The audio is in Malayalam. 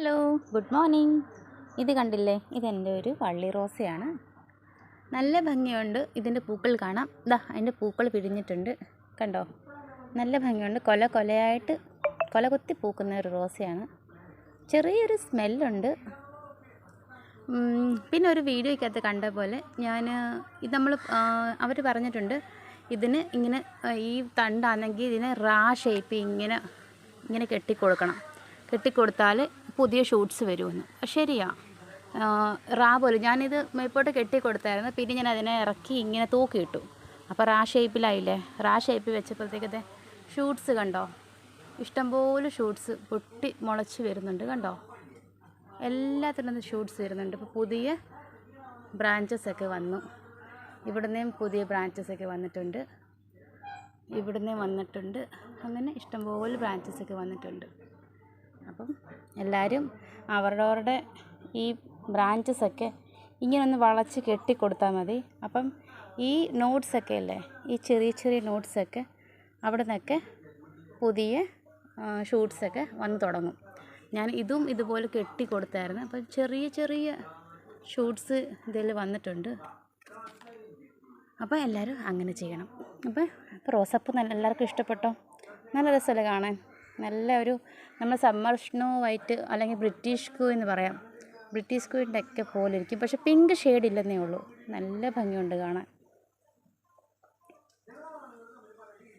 Hello, good morning. ഇത് കണ്ടില്ലേ, ഇതെൻ്റെ ഒരു വള്ളി റോസയാണ്. നല്ല ഭംഗിയുണ്ട്. ഇതിൻ്റെ പൂക്കൾ കാണാം. ദാ അതിൻ്റെ പൂക്കൾ പിരിഞ്ഞിട്ടുണ്ട്, കണ്ടോ? നല്ല ഭംഗിയുണ്ട്. കൊലയായിട്ട് കൊല കുത്തി പൂക്കുന്ന ഒരു റോസയാണ്. ചെറിയൊരു സ്മെല്ലുണ്ട്. പിന്നെ ഒരു വീഡിയോയ്ക്കകത്ത് കണ്ട പോലെ ഇത് അവർ പറഞ്ഞിട്ടുണ്ട്, ഇതിന് ഇങ്ങനെ ഈ തണ്ടാണെങ്കിൽ ഇതിനെ ഷേപ്പ് ഇങ്ങനെ കെട്ടിക്കൊടുക്കണം. കെട്ടിക്കൊടുത്താൽ പുതിയ ഷൂട്ട്സ് വരുമെന്ന്. ശരിയാ, പോലെ ഞാനിത് മേപ്പോട്ട് കെട്ടിക്കൊടുത്തായിരുന്നു. പിന്നെ ഞാൻ അതിനെ ഇറക്കി ഇങ്ങനെ തൂക്കിയിട്ടു. അപ്പോൾ ഷേപ്പിലായില്ലേ. ഷേപ്പിൽ വെച്ചപ്പോഴത്തേക്കത്തെ ഷൂട്ട്സ് കണ്ടോ? ഇഷ്ടംപോലെ ഷൂട്ട്സ് പൊട്ടി മുളച്ച് വരുന്നുണ്ട്, കണ്ടോ? എല്ലാത്തിനും ഷൂട്ട്സ് വരുന്നുണ്ട്. ഇപ്പോൾ പുതിയ ബ്രാഞ്ചസൊക്കെ വന്നു. ഇവിടുന്നേയും പുതിയ ബ്രാഞ്ചസൊക്കെ വന്നിട്ടുണ്ട്, ഇവിടുന്നേയും വന്നിട്ടുണ്ട്. അങ്ങനെ ഇഷ്ടംപോലെ ബ്രാഞ്ചസൊക്കെ വന്നിട്ടുണ്ട്. അപ്പം എല്ലാവരും അവരുടെ ഈ ബ്രാഞ്ചസൊക്കെ ഇങ്ങനെ ഒന്ന് വളച്ച് കെട്ടിക്കൊടുത്താൽ മതി. അപ്പം ഈ നോട്ട്സൊക്കെ അല്ലേ, ഈ ചെറിയ നോട്ട്സൊക്കെ അവിടെ നിന്നൊക്കെ പുതിയ ഷൂട്ട്സൊക്കെ വന്ന് തുടങ്ങും. ഞാൻ ഇതുപോലെ കെട്ടിക്കൊടുത്തായിരുന്നു. അപ്പം ചെറിയ ഷൂട്ട്സ് ഇതിൽ വന്നിട്ടുണ്ട്. അപ്പോൾ എല്ലാവരും അങ്ങനെ ചെയ്യണം. അപ്പോൾ റോസപ്പൂ എല്ലാവർക്കും ഇഷ്ടപ്പെട്ടോ? നല്ല രസമല്ലേ കാണാൻ? നല്ല ഒരു നമ്മൾ സമ്മർ സ്നോ വൈറ്റ് അല്ലെങ്കിൽ ബ്രിട്ടീഷ് ക്യൂ എന്ന് പറയാം. ബ്രിട്ടീഷ് ക്യൂവിൻ്റെ ഒക്കെ പോലെ ഇരിക്കും. പക്ഷേ പിങ്ക് ഷെയ്ഡ് ഇല്ലെന്നേ ഉള്ളൂ. നല്ല ഭംഗിയുണ്ട് കാണാൻ.